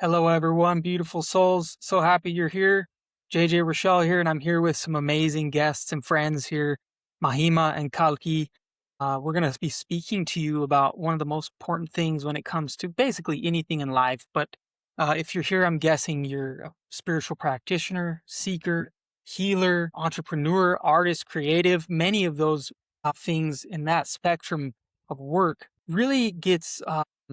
Hello, everyone, beautiful souls. So happy you're here. JJ Raschel here, and I'm here with some amazing guests and friends here, Mahima and Kalki. We're going to be speaking to you about one of the most important things when it comes to basically anything in life. But if you're here, I'm guessing you're a spiritual practitioner, seeker, healer, entrepreneur, artist, creative. Many of those things in that spectrum of work really gets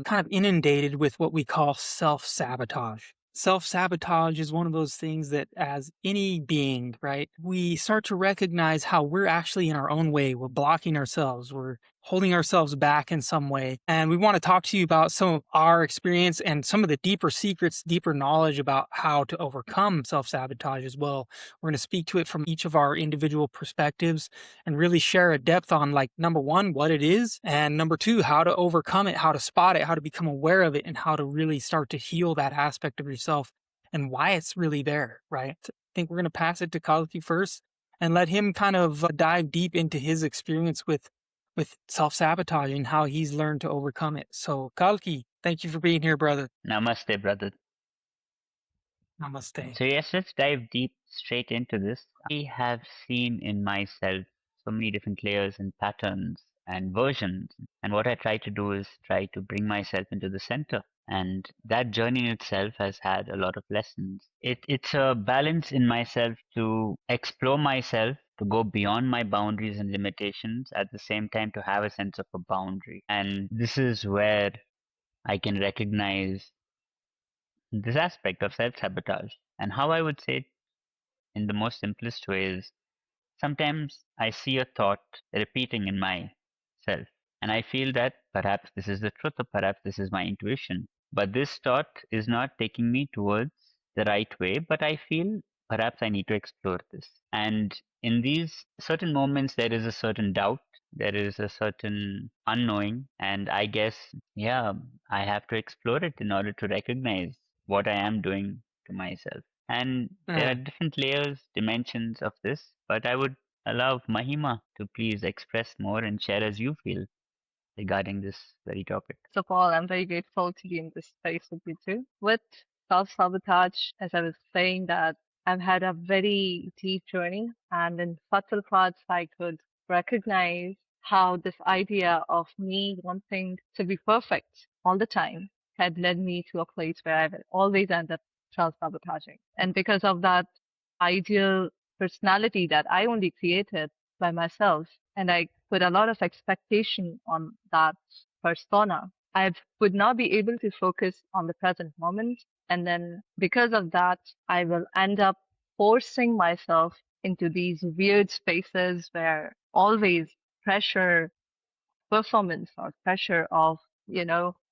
kind of inundated with what we call self-sabotage. Self-sabotage is one of those things that, as any being, right, we start to recognize how we're actually in our own way. We're blocking ourselves. We're holding ourselves back in some way. And we want to talk to you about some of our experience and some of the deeper secrets, deeper knowledge about how to overcome self-sabotage as well. We're going to speak to it from each of our individual perspectives and really share a depth on, like, number one, what it is, and number two, how to overcome it, how to spot it, how to become aware of it, and how to really start to heal that aspect of yourself and why it's really there, right? I think we're going to pass it to Kalki first and let him kind of dive deep into his experience with self-sabotage and how he's learned to overcome it. So Kalki, thank you for being here, brother. Namaste, brother. Namaste. So, yes, let's dive deep straight into this. I have seen in myself so many different layers and patterns and versions. And what I try to do is try to bring myself into the center. And that journey in itself has had a lot of lessons. It's a balance in myself to explore myself, to go beyond my boundaries and limitations, at the same time to have a sense of a boundary. And this is where I can recognize this aspect of self-sabotage. And how I would say it in the most simplest way is sometimes I see a thought repeating in myself, and I feel that perhaps this is the truth or perhaps this is my intuition. But this thought is not taking me towards the right way, but I feel perhaps I need to explore this. And in these certain moments, there is a certain doubt, there is a certain unknowing, and I guess, yeah, I have to explore it in order to recognize what I am doing to myself. And there are different layers, dimensions of this, but I would allow Mahima to please express more and share as you feel regarding this very topic. First of all, I'm very grateful to be in this space with you too. With self-sabotage, as I was saying, that I've had a very deep journey, and in subtle parts, I could recognize how this idea of me wanting to be perfect all the time had led me to a place where I would always end up self-sabotaging. And because of that ideal personality that I only created by myself, and I put a lot of expectation on that persona, I would not be able to focus on the present moment. And then because of that, I will end up forcing myself into these weird spaces where always pressure, performance or pressure of,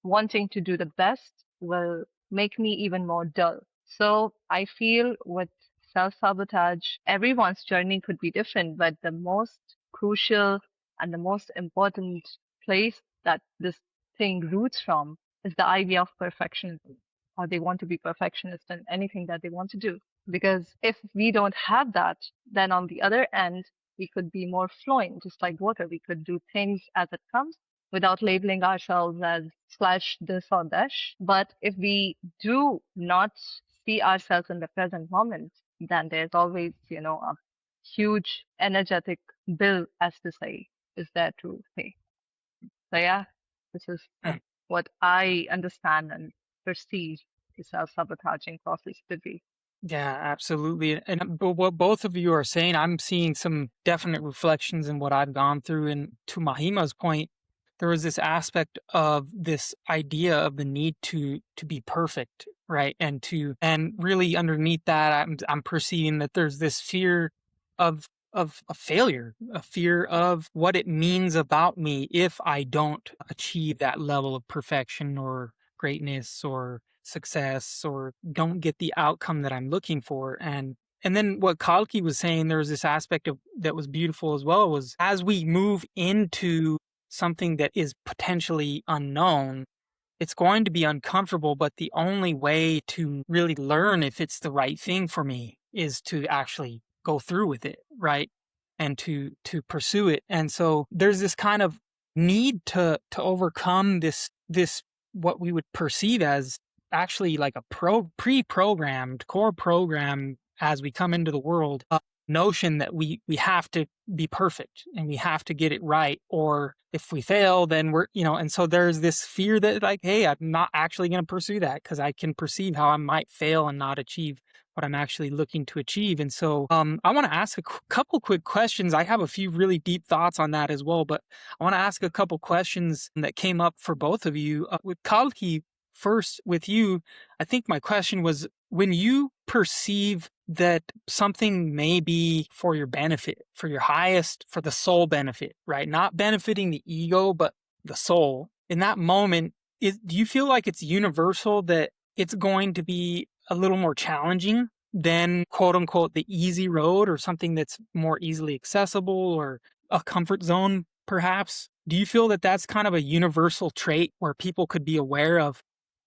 wanting to do the best will make me even more dull. So I feel with self-sabotage, everyone's journey could be different, but the most crucial and the most important place that this thing roots from is the idea of perfectionism, or they want to be perfectionist in anything that they want to do. Because if we don't have that, then on the other end, we could be more flowing, just like water. We could do things as it comes without labeling ourselves as slash this or dash. But if we do not see ourselves in the present moment, then there's always, a huge energetic bill, as to say, is there to pay. So yeah, this is what I understand and perceive the self-sabotaging process to be. Yeah, absolutely. And what both of you are saying, I'm seeing some definite reflections in what I've gone through. And to Mahima's point, there was this aspect of this idea of the need to be perfect, right? And really underneath that, I'm perceiving that there's this fear of a failure, a fear of what it means about me if I don't achieve that level of perfection or greatness or success, or don't get the outcome that I'm looking for. And then what Kalki was saying, there was this aspect of that was beautiful as well, was as we move into something that is potentially unknown, it's going to be uncomfortable, but the only way to really learn if it's the right thing for me is to actually go through with it, right? And to pursue it. And so there's this kind of need to overcome this what we would perceive as actually like a pre-programmed core program as we come into the world, notion that we have to be perfect and we have to get it right, or if we fail then we're, and so there's this fear that like, hey, I'm not actually going to pursue that because I can perceive how I might fail and not achieve what I'm actually looking to achieve. And so I want to ask a couple quick questions. I have a few really deep thoughts on that as well, but I want to ask a couple questions that came up for both of you. With Kalki, first with you, I think my question was, when you perceive that something may be for your benefit, for your highest, for the soul benefit, right? Not benefiting the ego, but the soul. In that moment, do you feel like it's universal that it's going to be a little more challenging than quote unquote the easy road, or something that's more easily accessible, or a comfort zone perhaps? Do you feel that that's kind of a universal trait where people could be aware of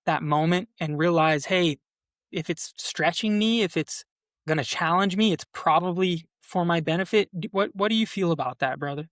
that moment and realize, hey, if it's stretching me, if it's going to challenge me, it's probably for my benefit? What do you feel about that, brother?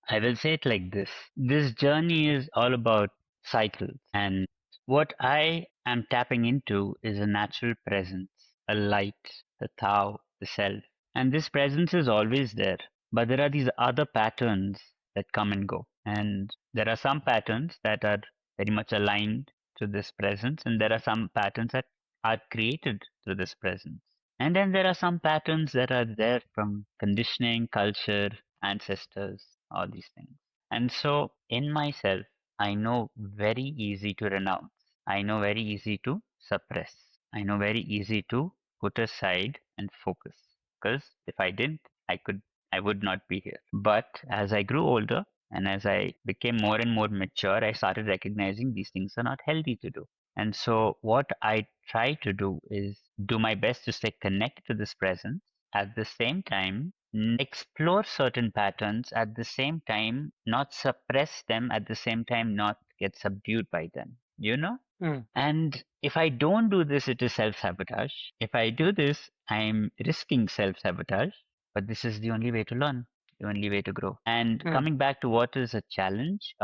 I will say it like this. This journey is all about cycles. And what I am tapping into is a natural presence, a light, the Tao, the self. And this presence is always there. But there are these other patterns that come and go. And there are some patterns that are very much aligned to this presence. And there are some patterns that are created through this presence. And then there are some patterns that are there from conditioning, culture, ancestors, all these things. And so in myself, I know very easy to renounce. I know very easy to suppress. I know very easy to put aside and focus. Because if I didn't, I would not be here. But as I grew older and as I became more and more mature, I started recognizing these things are not healthy to do. And so what I try to do is do my best to stay connected to this presence, at the same time explore certain patterns, at the same time not suppress them, at the same time not get subdued by them, you know? Mm, And if I don't do this, it is self-sabotage. If I do this, I'm risking self-sabotage, but this is the only way to learn, the only way to grow. And mm, coming back to what is a challenge,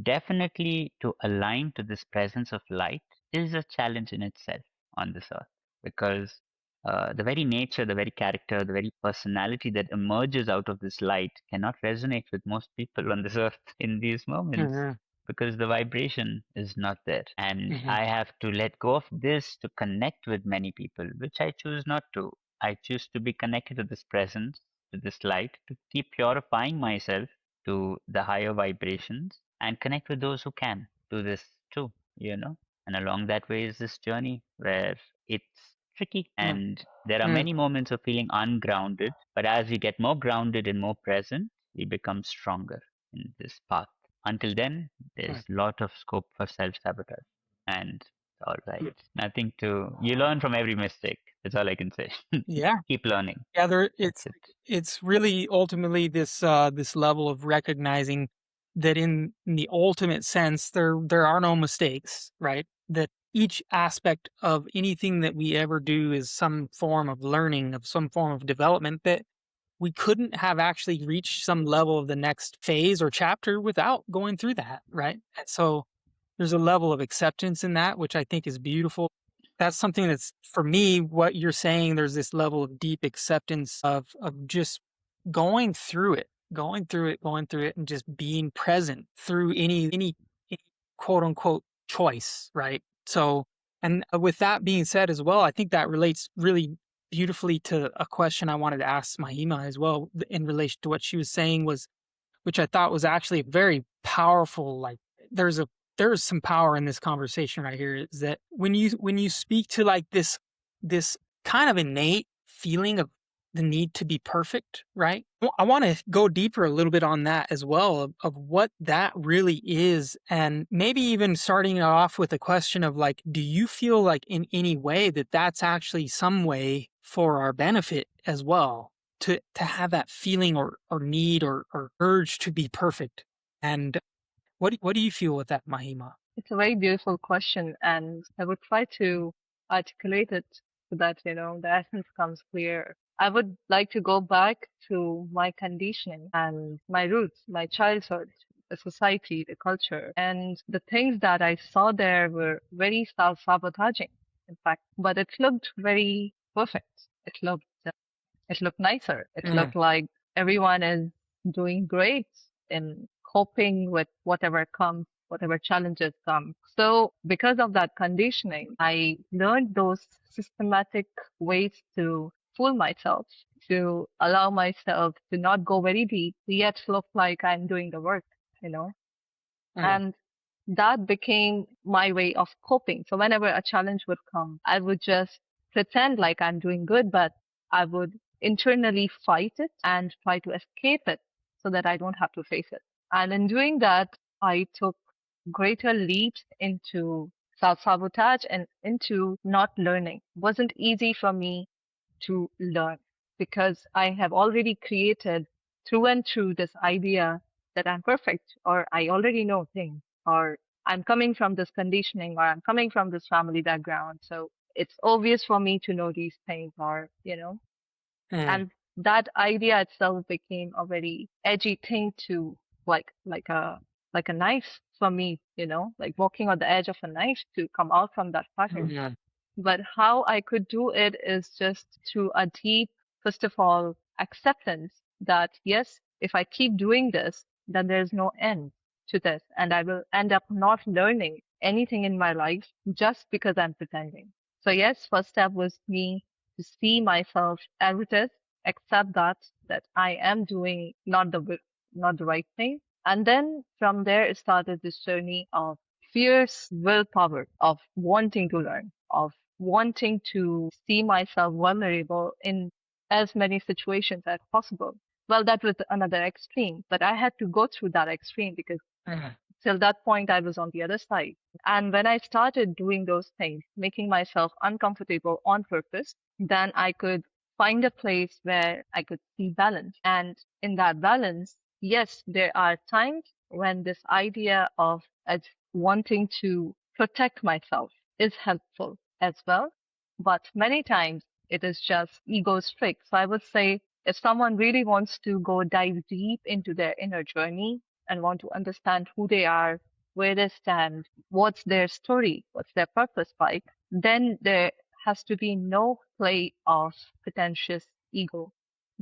definitely to align to this presence of light is a challenge in itself on this earth, because the very nature, the very character, the very personality that emerges out of this light cannot resonate with most people on this earth in these moments, mhm, because the vibration is not there. And mhm, I have to let go of this to connect with many people, which I choose not to. I choose to be connected to this presence, to this light, to keep purifying myself to the higher vibrations and connect with those who can do this too, you know. And along that way is this journey where it's tricky mm, and there are mm, many moments of feeling ungrounded. But as we get more grounded and more present, we become stronger in this path. Until then, there's mm, a lot of scope for self sabotage. And all right, mm. nothing to, you learn from every mistake. That's all I can say. Yeah. Keep learning. Yeah, That's it. it's really ultimately this level of recognizing that in the ultimate sense there are no mistakes, right? That each aspect of anything that we ever do is some form of learning, of some form of development, that we couldn't have actually reached some level of the next phase or chapter without going through that, right? And so there's a level of acceptance in that, which I think is beautiful. That's something that's, for me, what you're saying, there's this level of deep acceptance of just going through it, going through it, and just being present through any quote unquote choice, right? So, and with that being said as well, I think that relates really beautifully to a question I wanted to ask Mahima as well, in relation to what she was saying, was, which I thought was actually a very powerful, like, there's a there's some power in this conversation right here, is that when you speak to like this kind of innate feeling of the need to be perfect, right? I want to go deeper a little bit on that as well, of what that really is, and maybe even starting it off with a question of like, do you feel like in any way that that's actually some way for our benefit as well, to have that feeling or need or urge to be perfect? And what do you feel with that, Mahima? It's a very beautiful question, and I would try to articulate it so that, the essence comes clear. I would like to go back to my conditioning and my roots, my childhood, the society, the culture. And the things that I saw there were very self-sabotaging, in fact, but it looked very perfect. It looked nicer. It Mm, looked like everyone is doing great in coping with whatever comes, whatever challenges come. So because of that conditioning, I learned those systematic ways to fool myself, to allow myself to not go very deep, yet look like I'm doing the work, you know? mm, And that became my way of coping. So whenever a challenge would come, I would just pretend like I'm doing good, but I would internally fight it and try to escape it so that I don't have to face it. And in doing that, I took greater leaps into self-sabotage and into not learning. It wasn't easy for me to learn because I have already created through and through this idea that I'm perfect or I already know things or I'm coming from this conditioning or I'm coming from this family background. So it's obvious for me to know these things or, mm, and that idea itself became a very edgy thing to like like a knife for me, like walking on the edge of a knife to come out from that pattern. mm, But how I could do it is just through a deep, first of all, acceptance that yes, if I keep doing this, then there's no end to this. And I will end up not learning anything in my life just because I'm pretending. So yes, first step was me to see myself as it is, accept that I am doing not the right thing. And then from there, it started this journey of fierce willpower, of wanting to learn, of wanting to see myself vulnerable in as many situations as possible. Well, that was another extreme, but I had to go through that extreme because mm, till that point I was on the other side. And when I started doing those things, making myself uncomfortable on purpose, then I could find a place where I could see balance. And in that balance, yes, there are times when this idea of wanting to protect myself is helpful as well. But many times it is just ego trick. So I would say if someone really wants to go dive deep into their inner journey and want to understand who they are, where they stand, what's their story, what's their purpose like, then there has to be no play of pretentious ego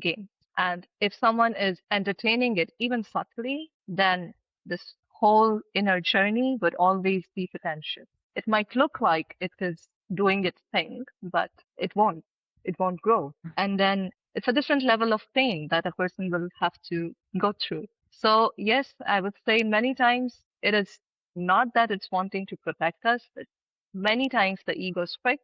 game. And if someone is entertaining it even subtly, then this whole inner journey would always be pretentious. It might look like it is doing its thing, but it won't. It won't grow. And then it's a different level of pain that a person will have to go through. So yes, I would say many times it is not that it's wanting to protect us, but many times the ego is quick.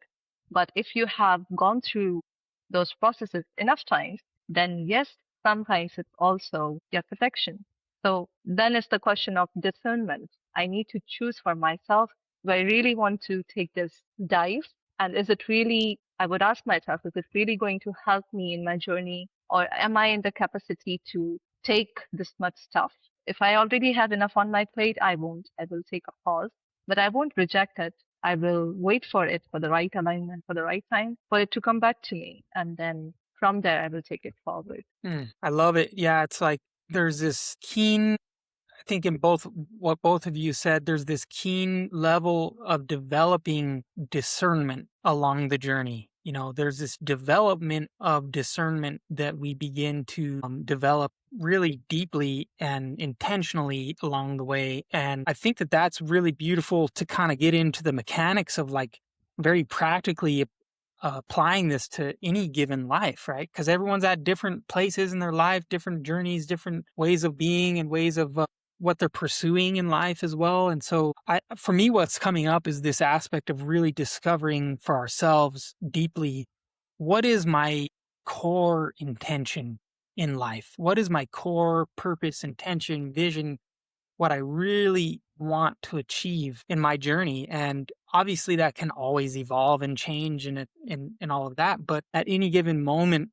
But if you have gone through those processes enough times, then yes, sometimes it's also your protection. So then it's the question of discernment. I need to choose for myself. Do I really want to take this dive? And is it really, I would ask myself, is it really going to help me in my journey? Or am I in the capacity to take this much stuff? If I already have enough on my plate, I won't. I will take a pause, but I won't reject it. I will wait for it for the right alignment, for the right time, for it to come back to me. And then from there, I will take it forward. mm. I love it. Yeah, it's like there's this keen, I think in both what both of you said, there's this keen level of developing discernment along the journey. There's this development of discernment that we begin to develop really deeply and intentionally along the way. And I think that that's really beautiful to kind of get into the mechanics of like very practically applying this to any given life, right? Because everyone's at different places in their life, different journeys, different ways of being and ways of what they're pursuing in life as well. And so for me, what's coming up is this aspect of really discovering for ourselves deeply, what is my core intention in life? What is my core purpose, intention, vision, what I really want to achieve in my journey? And obviously that can always evolve and change and all of that. But at any given moment,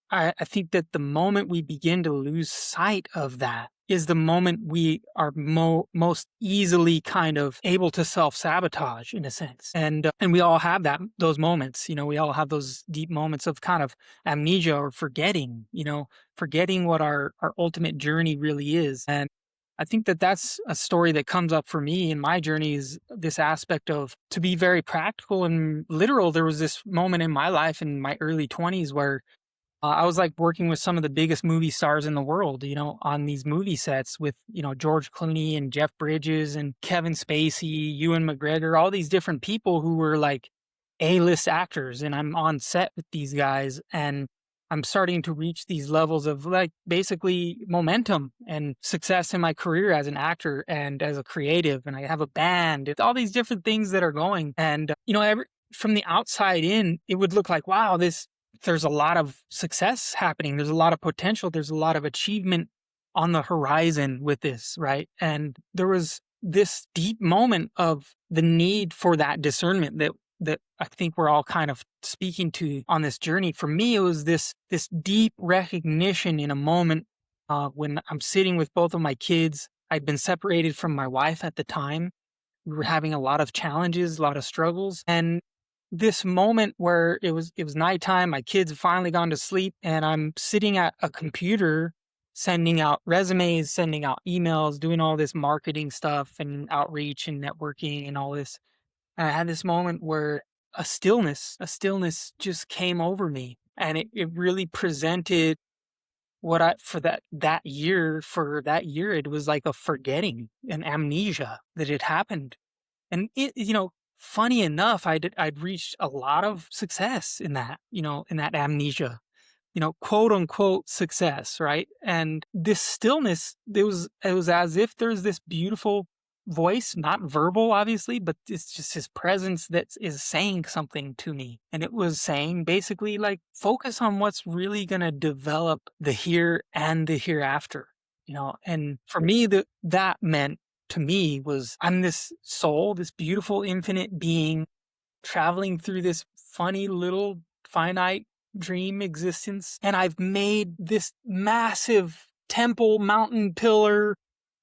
I think that the moment we begin to lose sight of that is the moment we are most easily kind of able to self-sabotage in a sense. And we all have those moments, we all have those deep moments of kind of amnesia or forgetting what our ultimate journey really is. And I think that that's a story that comes up for me in my journey, is this aspect of, to be very practical and literal. There was this moment in my life in my early 20s where I was like working with some of the biggest movie stars in the world, on these movie sets with, George Clooney and Jeff Bridges and Kevin Spacey, Ewan McGregor, all these different people who were like A-list actors. And I'm on set with these guys, and I'm starting to reach these levels of like basically momentum and success in my career as an actor and as a creative. And I have a band. It's all these different things that are going. And, from the outside in, it would look like, wow, there's a lot of success happening. There's a lot of potential. There's a lot of achievement on the horizon with this, right? And there was this deep moment of the need for that discernment that I think we're all kind of speaking to on this journey. For me, it was this deep recognition in a moment when I'm sitting with both of my kids. I'd been separated from my wife at the time. We were having a lot of challenges, a lot of struggles, and this moment where it was nighttime, my kids have finally gone to sleep, and I'm sitting at a computer sending out resumes, sending out emails, doing all this marketing stuff and outreach and networking and all this. And I had this moment where a stillness just came over me, and it really presented what for that year, it was like a forgetting, an amnesia that had happened. And funny enough, I'd reached a lot of success in that, in that amnesia, quote unquote success, right? And this stillness, it was as if there's this beautiful voice, not verbal, obviously, but it's just his presence that is saying something to me. And it was saying basically like, focus on what's really going to develop the here and the hereafter, and for me, that meant to me was, I'm this soul, this beautiful infinite being traveling through this funny little finite dream existence. And I've made this massive temple mountain pillar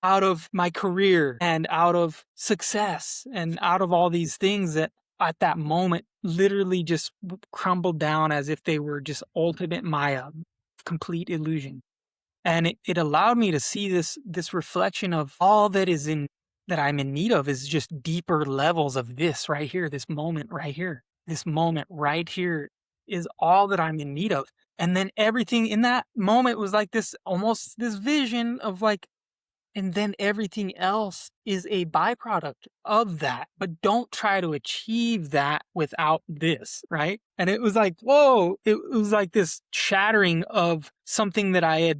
out of my career and out of success and out of all these things that at that moment literally just crumbled down as if they were just ultimate Maya, complete illusion. And it allowed me to see this reflection of all that I'm in need of is just deeper levels of this right here, this moment right here. This moment right here is all that I'm in need of. And then everything in that moment was like almost this vision of like, and then everything else is a byproduct of that. But don't try to achieve that without this, right? And it was like, whoa, it was like this shattering of something that I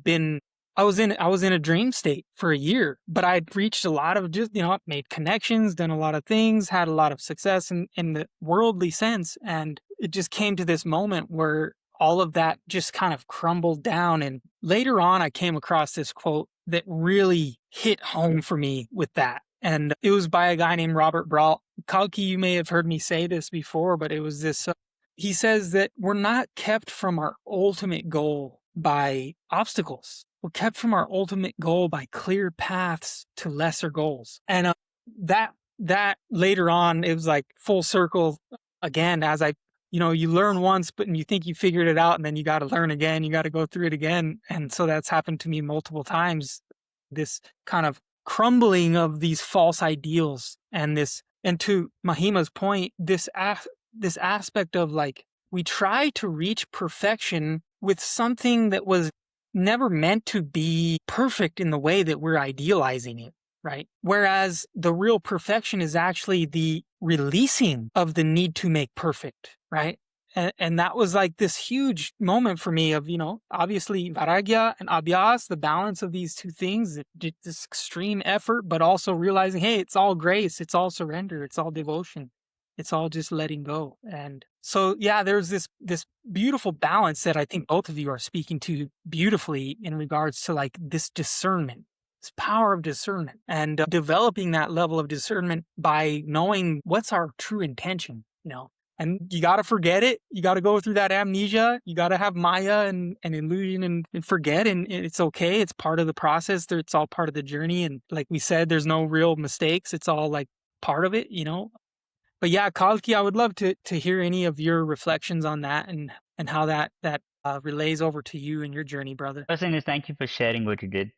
was in a dream state for a year, but I'd reached a lot of just, made connections, done a lot of things, had a lot of success in the worldly sense. And it just came to this moment where all of that just kind of crumbled down. And later on, I came across this quote that really hit home for me with that. And it was by a guy named Robert Brault. Kalki, you may have heard me say this before, but it was this, he says that we're not kept from our ultimate goal by obstacles. We're kept from our ultimate goal by clear paths to lesser goals. And that later on, it was like full circle again, as you learn once, but you think you figured it out, and then you got to learn again. You got to go through it again. And so that's happened to me multiple times. This kind of crumbling of these false ideals and to Mahima's point, this aspect of like, we try to reach perfection with something that was never meant to be perfect in the way that we're idealizing it, right? Whereas the real perfection is actually the releasing of the need to make perfect, right? And that was like this huge moment for me of, obviously Vairagya and Abhyas, the balance of these two things, this extreme effort, but also realizing, hey, it's all grace, it's all surrender, it's all devotion. It's all just letting go. And so, yeah, there's this beautiful balance that I think both of you are speaking to beautifully in regards to like this discernment, this power of discernment, and developing that level of discernment by knowing what's our true intention, and you got to forget it. You got to go through that amnesia. You got to have Maya and illusion and forget. And it's okay. It's part of the process. It's all part of the journey. And like we said, there's no real mistakes. It's all like part of it, But yeah, Kalki, I would love to hear any of your reflections on that and how that relays over to you and your journey, brother. First thing is, thank you for sharing what you did.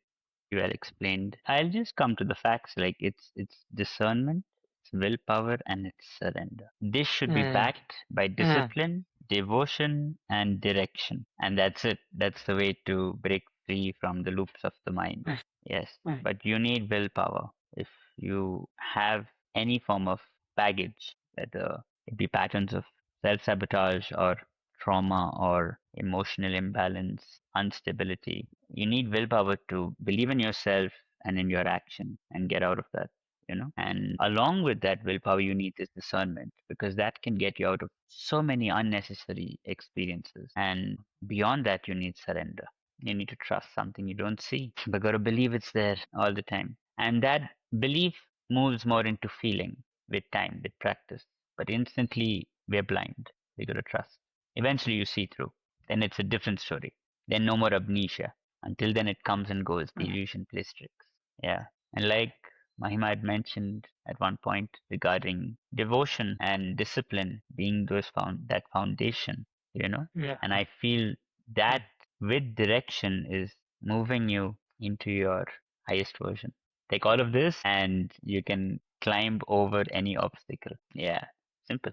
well explained. I'll just come to the facts. Like it's discernment, it's willpower, and it's surrender. This should be Mm, backed by mm, discipline, devotion, and direction. And that's it. That's the way to break free from the loops of the mind. mm, Yes, mm, but you need willpower. If you have any form of baggage, whether it be patterns of self-sabotage or trauma or emotional imbalance, instability, you need willpower to believe in yourself and in your action and get out of that, you know. And along with that willpower, you need this discernment because that can get you out of so many unnecessary experiences. And beyond that, you need surrender. You need to trust something you don't see, but gotta believe it's there all the time. And that belief moves more into feeling with time, with practice. But instantly, we're blind. We gotta trust. Eventually, you see through. Then it's a different story. Then no more amnesia. Until then, it comes and goes. The mm, illusion plays tricks. Yeah. And like Mahima had mentioned at one point regarding devotion and discipline being that foundation, you know. yeah. And I feel Mm. that with direction is moving you into your highest version. Take all of this and you can climb over any obstacle. Yeah. Simple.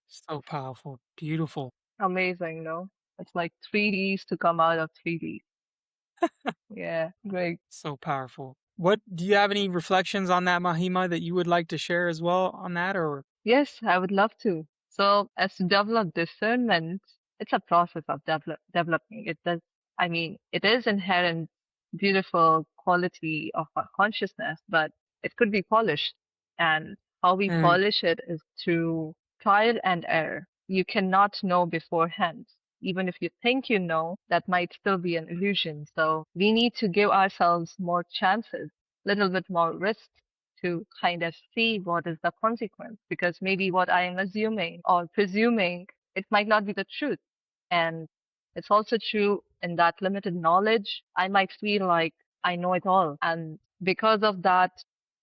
So powerful. Beautiful. Amazing, no? It's like 3Ds to come out of 3D. Yeah, great. So powerful. What do you have any reflections on that, Mahima, that you would like to share as well on that? Or Yes, I would love to. So, as to develop discernment, it's a process of developing. It does, I mean, it is inherent, beautiful quality of our consciousness, but it could be polished. And how we mm, polish it is through trial and error. You cannot know beforehand. Even if you think you know, that might still be an illusion. So we need to give ourselves more chances, little bit more risk to kind of see what is the consequence, because maybe what I am assuming or presuming, it might not be the truth. And it's also true in that limited knowledge, I might feel like I know it all. And because of that,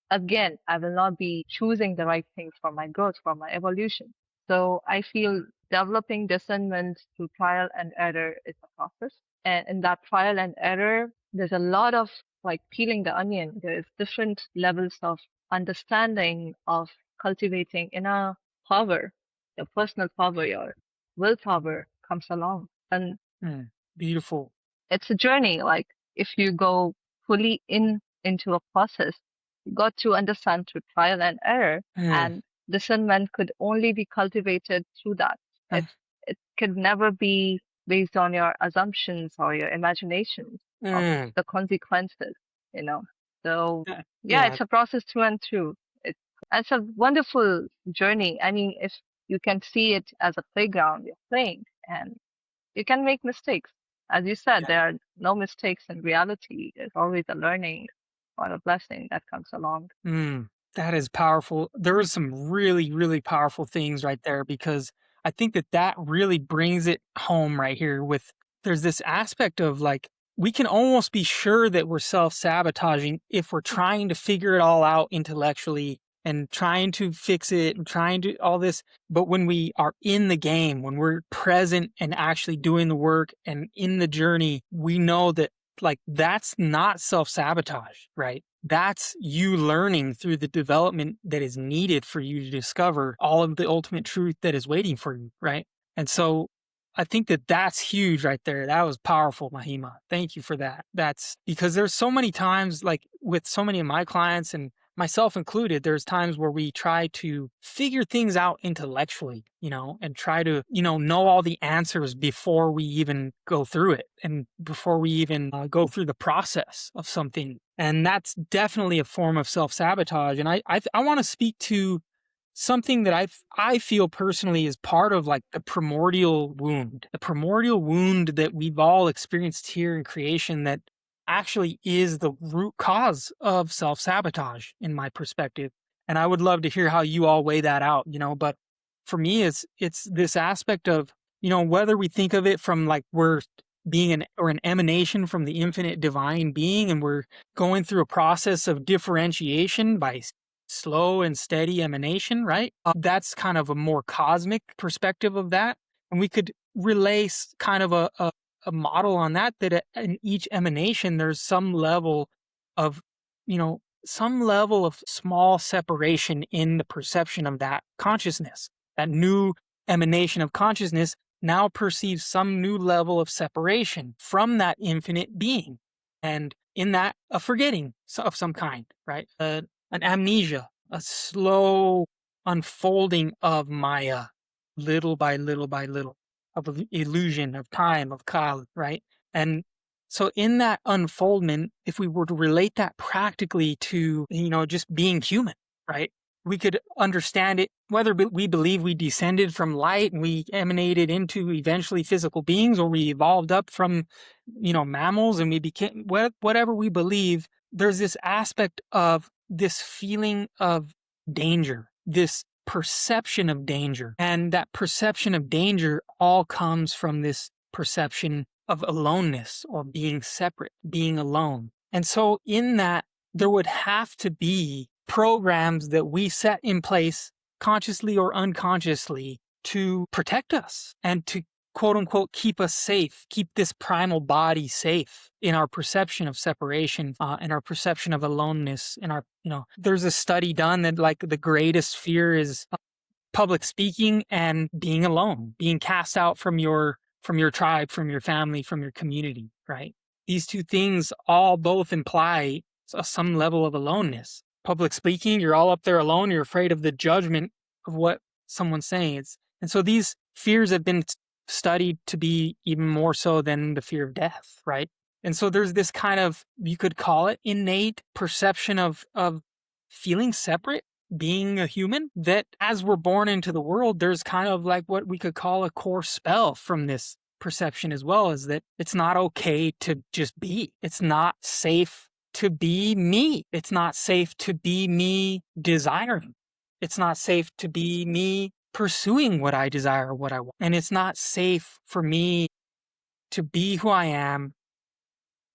again, I will not be choosing the right things for my growth, for my evolution. So I feel developing discernment through trial and error is a process. And in that trial and error, there's a lot of like peeling the onion. There's different levels of understanding of cultivating inner power, your personal power, your willpower comes along. And mm, beautiful. it's a journey. Like if you go fully into a process, you got to understand through trial and error, Mm, and discernment could only be cultivated through that. mm, It could never be based on your assumptions or your imaginations of mm. the consequences, you know. So yeah, Yeah. it's a process through and through. It's a wonderful journey. I mean, if you can see it as a playground, you're playing, and you can make mistakes. As you said, there are no mistakes in reality. There's always a learning or a blessing that comes along. Mm, that is powerful. There was some really, really powerful things right there because I think that that really brings it home right here with there's this aspect of like we can almost be sure that we're self-sabotaging if we're trying to figure it all out intellectually and trying to fix it and trying to all this. But when we are in the game, when we're present and actually doing the work and in the journey, we know that like that's not self-sabotage, right? That's you learning through the development that is needed for you to discover all of the ultimate truth that is waiting for you, right? And so I think that that's huge right there. That was powerful, Mahima. Thank you for that. That's because there's so many times, like with so many of my clients and myself included, there's times where we try to figure things out intellectually, and try to, know all the answers before we even go through it and before we even go through the process of something. And that's definitely a form of self-sabotage. And I want to speak to something that I feel personally is part of like the primordial wound that we've all experienced here in creation that actually is the root cause of self-sabotage in my perspective. And I would love to hear how you all weigh that out, but for me it's this aspect of, whether we think of it from like we're being an emanation from the infinite divine being and we're going through a process of differentiation by slow and steady emanation, right? That's kind of a more cosmic perspective of that. And we could relay kind of a a model on that, in each emanation, there's some level of, some level of small separation in the perception of that consciousness. That new emanation of consciousness now perceives some new level of separation from that infinite being. And in that, a forgetting of some kind, right? An amnesia, a slow unfolding of Maya, little by little by little, of illusion, of time, of Kal, right? And so in that unfoldment, if we were to relate that practically to, just being human, right? We could understand it, whether we believe we descended from light and we emanated into eventually physical beings, or we evolved up from, mammals and we became whatever we believe. There's this aspect of this feeling of danger, this perception of danger. And that perception of danger all comes from this perception of aloneness, or being separate, being alone. And so in that, there would have to be programs that we set in place, consciously or unconsciously, to protect us and to quote unquote keep us safe, keep this primal body safe in our perception of separation, and our perception of aloneness. In our, there's a study done that like the greatest fear is public speaking and being alone, being cast out from your tribe, from your family, from your community, right? These two things all both imply some level of aloneness. Public speaking, you're all up there alone, you're afraid of the judgment of what someone's saying. And so these fears have been studied to be even more so than the fear of death, right? And so there's this kind of, you could call it innate perception of feeling separate, being a human, that as we're born into the world, there's kind of like what we could call a core spell from this perception as well, is that it's not okay to just be. It's not safe to be me. It's not safe to be me desiring. It's not safe to be me pursuing what I desire, what I want. And it's not safe for me to be who I am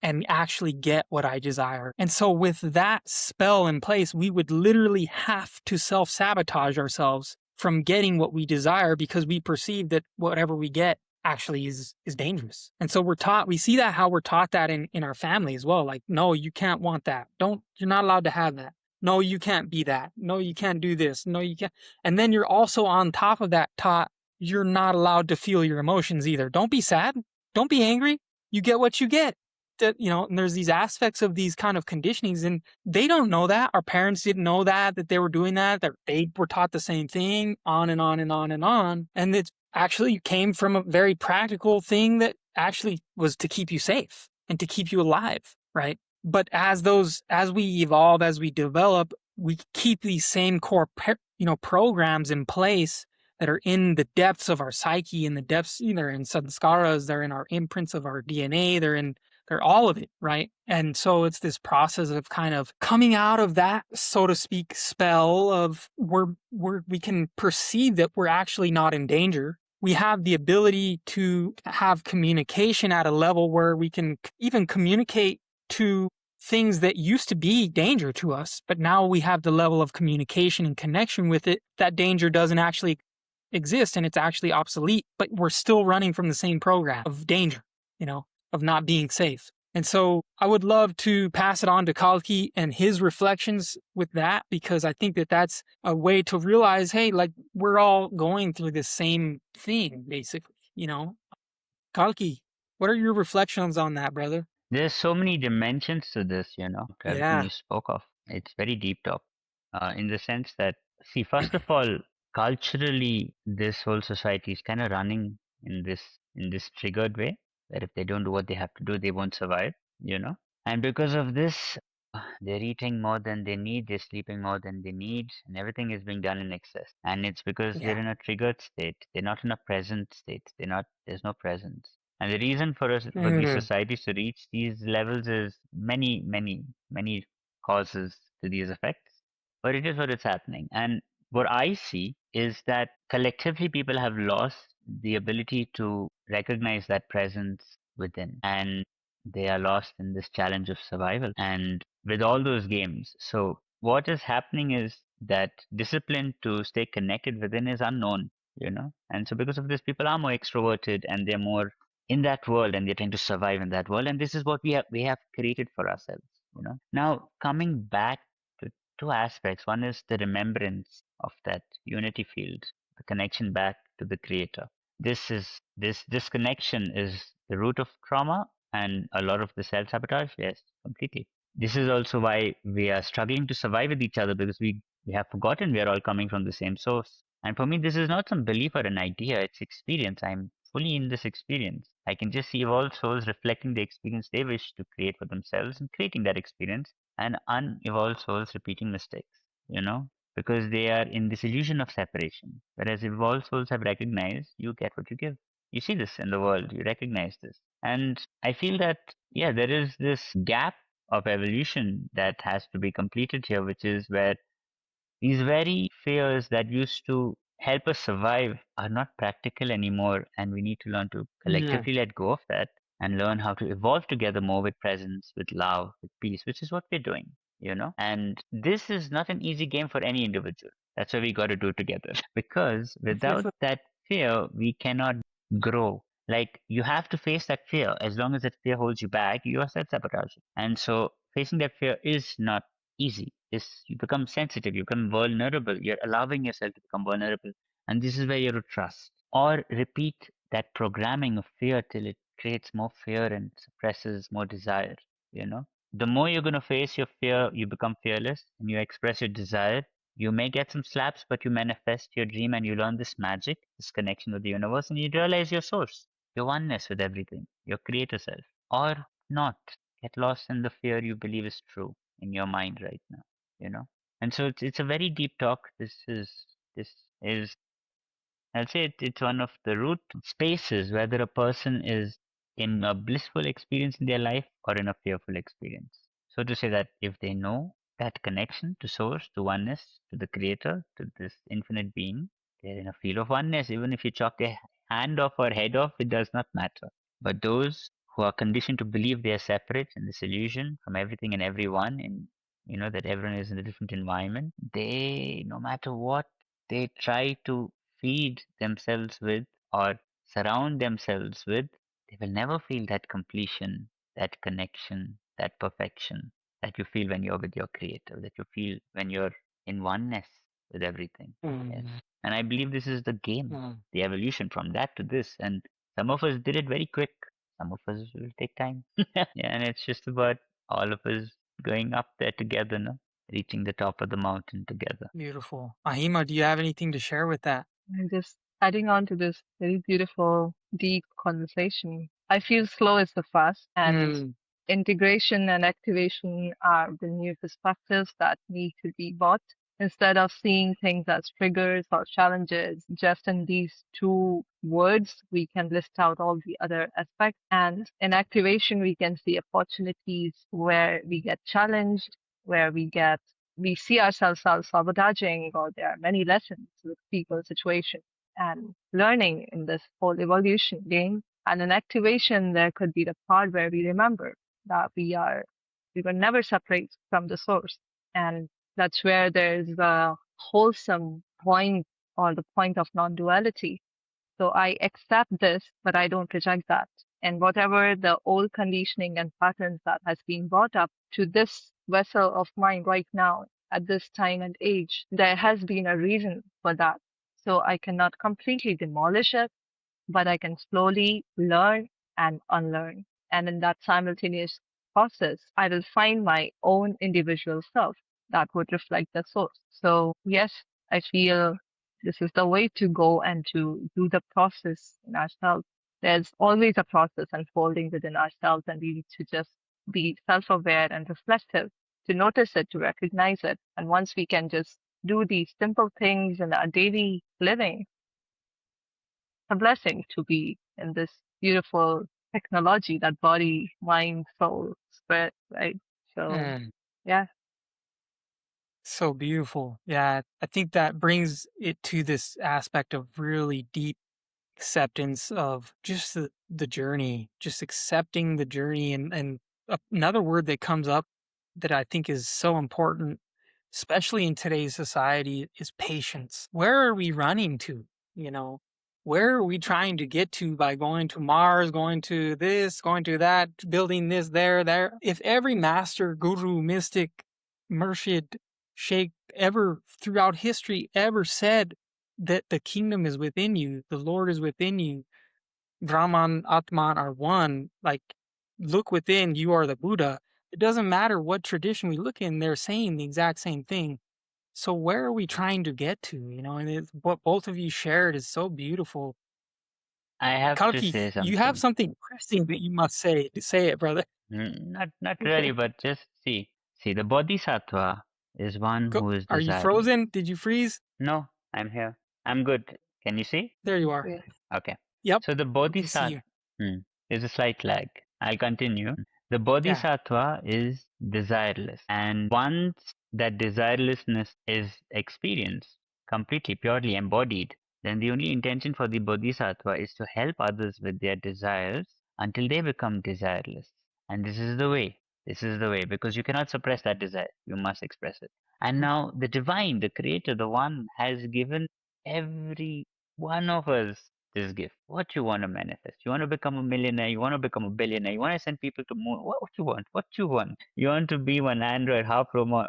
and actually get what I desire. And so with that spell in place, we would literally have to self-sabotage ourselves from getting what we desire, because we perceive that whatever we get actually is dangerous. And so we see that how we're taught that in our family as well. Like, no, you can't want that. You're not allowed to have that. No, you can't be that. No, you can't do this. No, you can't. And then you're also on top of that taught you're not allowed to feel your emotions either. Don't be sad. Don't be angry. You get what you get. That, and there's these aspects of these kind of conditionings, and they don't know that. Our parents didn't know that they were doing that they were taught the same thing, on and on and on and on. And it actually came from a very practical thing that actually was to keep you safe and to keep you alive, right? But as we evolve, as we develop, we keep these same core programs in place that are in the depths of our psyche, in the depths, they're in sanskaras, they're in our imprints of our DNA, they're all of it, right? And so it's this process of kind of coming out of that, so to speak, spell of where we can perceive that we're actually not in danger. We have the ability to have communication at a level where we can even communicate to things that used to be danger to us, but now we have the level of communication and connection with it. That danger doesn't actually exist and it's actually obsolete, but we're still running from the same program of danger, of not being safe. And so I would love to pass it on to Kalki and his reflections with that, because I think that that's a way to realize, hey, like we're all going through this same thing, basically, Kalki, what are your reflections on that, brother? There's so many dimensions to this, to everything Yeah. you spoke of. It's very deep top, in the sense that, see, first of all, culturally, this whole society is kind of running in this triggered way, that if they don't do what they have to do, they won't survive, And because of this, they're eating more than they need, they're sleeping more than they need, and everything is being done in excess. And it's because they're Yeah. in a triggered state. They're not in a present state. There's no presence. And the reason for these Mm. societies to reach these levels is many, many, many causes to these effects. But it is what is happening. And what I see is that collectively people have lost the ability to recognize that presence within. And they are lost in this challenge of survival and with all those games. So what is happening is that discipline to stay connected within is unknown, And so because of this, people are more extroverted and they're more in that world, and they're trying to survive in that world. And this is what we have created for ourselves. Now, coming back to two aspects. One is the remembrance of that unity field, the connection back to the creator. This connection is the root of trauma and a lot of the self-sabotage. Yes, completely. This is also why we are struggling to survive with each other, because we have forgotten we are all coming from the same source. And for me, this is not some belief or an idea, it's experience. I'm fully in this experience. I can just see evolved souls reflecting the experience they wish to create for themselves and creating that experience, and unevolved souls repeating mistakes, because they are in this illusion of separation. Whereas evolved souls have recognized you get what you give. You see this in the world, you recognize this. And I feel that, yeah, there is this gap of evolution that has to be completed here, which is where these very fears that used to help us survive are not practical anymore, and we need to learn to Yeah. collectively let go of that and learn how to evolve together more with presence, with love, with peace, which is what we're doing. And this is not an easy game for any individual. That's why we got to do it together. Because without that fear, we cannot grow. Like, you have to face that fear. As long as that fear holds you back, you are self-sabotaging. And so facing that fear is not easy. You become sensitive, you become vulnerable. You're allowing yourself to become vulnerable. And this is where you have to trust. Or repeat that programming of fear till it creates more fear and suppresses more desire, you know? The more you're going to face your fear, you become fearless and you express your desire. You may get some slaps, but you manifest your dream and you learn this magic, this connection with the universe, and you realize your source, your oneness with everything, your creator self. Or not. Get lost in the fear you believe is true in your mind right now. And so it's a very deep talk. This is I'll say it's one of the root spaces whether a person is in a blissful experience in their life or in a fearful experience. So to say that if they know that connection to source, to oneness, to the creator, to this infinite being, they're in a field of oneness. Even if you chop their hand off or head off, it does not matter. But those who are conditioned to believe they are separate in this illusion from everything and everyone, and that everyone is in a different environment, they, no matter what they try to feed themselves with or surround themselves with, they will never feel that completion, that connection, that perfection that you feel when you're with your creator, that you feel when you're in oneness with everything. Yes. And I believe this is the game, the evolution from that to this. And some of us did it very quick. Some of us will take time. Yeah, and it's just about all of us going up there together, no? Reaching the top of the mountain together. Beautiful. Mahima, do you have anything to share with that? And just adding on to this very beautiful, deep conversation, I feel slow is the fast, and integration and activation are the new perspectives that need to be bought. Instead of seeing things as triggers or challenges, just in these two words, we can list out all the other aspects. And in activation, we can see opportunities where we get challenged, where we see ourselves self-sabotaging, or there are many lessons with people, situation, and learning in this whole evolution game. And in activation, there could be the part where we remember that we were never separate from the source. And that's where there's a wholesome point, or the point of non-duality. So I accept this, but I don't reject that. And whatever the old conditioning and patterns that has been brought up to this vessel of mine right now, at this time and age, there has been a reason for that. So I cannot completely demolish it, but I can slowly learn and unlearn. And in that simultaneous process, I will find my own individual self that would reflect the source. So yes, I feel this is the way to go and to do the process in ourselves. There's always a process unfolding within ourselves, and we need to just be self-aware and reflective to notice it, to recognize it. And once we can just do these simple things in our daily living, a blessing to be in this beautiful technology that body, mind, soul, spirit, right? So, yeah. So beautiful. Yeah, I think that brings it to this aspect of really deep acceptance of just the journey, just accepting the journey. And another word that comes up that I think is so important, especially in today's society, is patience. Where are we running to? You know, where are we trying to get to by going to Mars, going to this, going to that, building this, there? If every master, guru, mystic, murshid, sheikh ever throughout history ever said that the kingdom is within you, the Lord is within you, Brahman, Atman are one, like look within, you are the Buddha. It doesn't matter what tradition we look in, they're saying the exact same thing. So where are we trying to get to? And what both of you shared is so beautiful. I have to Kalki, say you have something. something pressing that you must say. Say it, brother. Not really, but just see. See, the bodhisattva is one Go. who is Are you desireless. frozen? Did you freeze? No, I'm here. I'm good. Can you see? There you are. Yes. Okay. Yep, So the we can see bodhisattva, you. there's a slight lag. I'll continue. The Yeah. bodhisattva is desireless. And once that desirelessness is experienced, completely, purely embodied, then the only intention for the bodhisattva is to help others with their desires until they become desireless. And this is the way. This is the way, because you cannot suppress that desire. You must express it. And now the divine, the creator, the one has given every one of us this gift. What you want to manifest? You want to become a millionaire? You want to become a billionaire? You want to send people to moon? What you want? What you want? You want to be one android, half robot,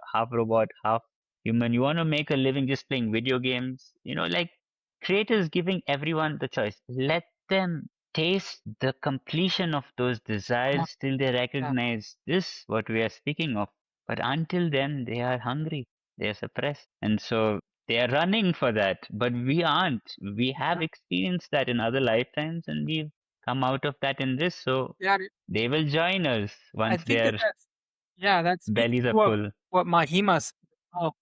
half human. You want to make a living just playing video games? Like creators giving everyone the choice. Let them taste the completion of those desires till they Yeah. recognize this, what we are speaking of. But until then, they are hungry, they are suppressed. And so they are running for that, but we aren't. We have experienced that in other lifetimes and we've come out of that in this. So Yeah. they will join us I once think that their that speaks bellies to are what full. Mahima oh,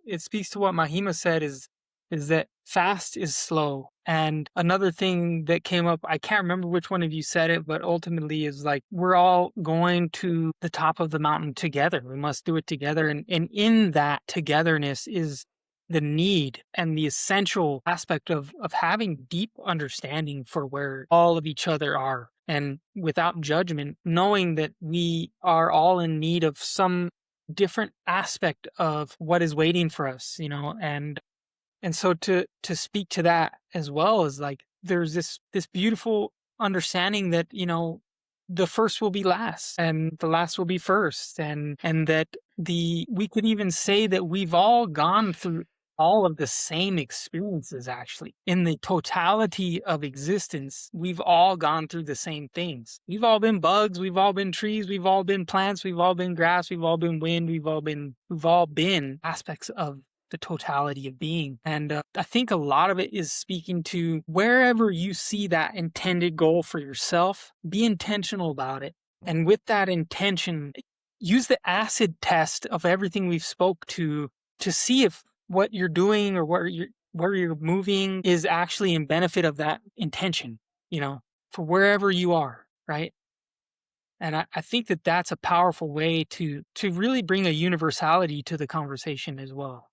it speaks to what Mahima said is that fast is slow. And another thing that came up, I can't remember which one of you said it, but ultimately is like we're all going to the top of the mountain together. We must do it together. And in that togetherness is the need and the essential aspect of having deep understanding for where all of each other are, and without judgment, knowing that we are all in need of some different aspect of what is waiting for us, and so to speak to that as well is like there's this beautiful understanding that the first will be last and the last will be first, and that we could even say that we've all gone through all of the same experiences. Actually, in the totality of existence, we've all gone through the same things. We've all been bugs, we've all been trees, we've all been plants, we've all been grass, we've all been wind, we've all been aspects of the totality of being. And I think a lot of it is speaking to wherever you see that intended goal for yourself, be intentional about it. And with that intention, use the acid test of everything we've spoke to see if what you're doing or where you're moving is actually in benefit of that intention, for wherever you are, right? And I think that that's a powerful way to really bring a universality to the conversation as well,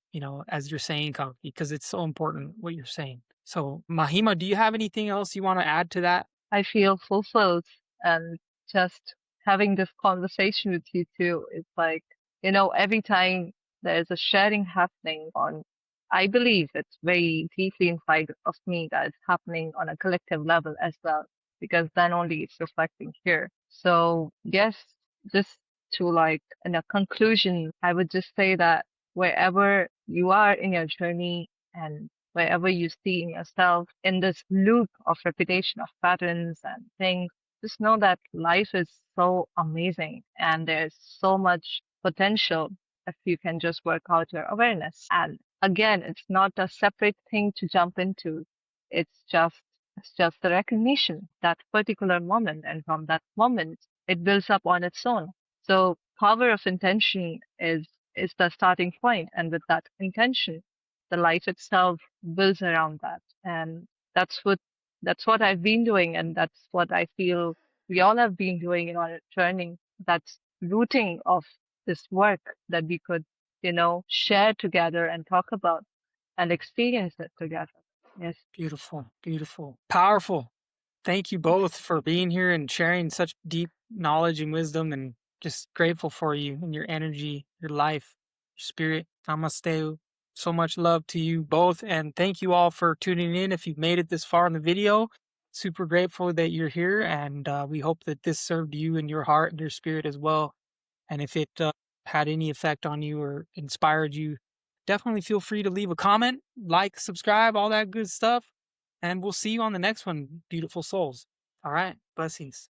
as you're saying, Kalki, because it's so important what you're saying. So, Mahima, do you have anything else you want to add to that? I feel fulfilled, and just having this conversation with you too is like, every time there's a sharing happening I believe it's very deeply inside of me that it's happening on a collective level as well, because then only it's reflecting here. So yes, just to like in a conclusion, I would just say that wherever you are in your journey and wherever you see in yourself in this loop of repetition of patterns and things, just know that life is so amazing and there's so much potential if you can just work out your awareness. And again, it's not a separate thing to jump into. It's just the recognition, that particular moment. And from that moment, it builds up on its own. So power of intention is the starting point. And with that intention, the life itself builds around that. And that's what that's what I've been doing, and that's what I feel we all have been doing in our journey. That's rooting of this work that we could, share together and talk about and experience it together. Yes. Beautiful, beautiful, powerful. Thank you both for being here and sharing such deep knowledge and wisdom, and just grateful for you and your energy, your life, your spirit. Namaste. So much love to you both, and thank you all for tuning in. If you've made it this far in the video, super grateful that you're here, and we hope that this served you in your heart and your spirit as well. And if it had any effect on you or inspired you, definitely feel free to leave a comment, like, subscribe, all that good stuff. And we'll see you on the next one, beautiful souls. All right. Blessings.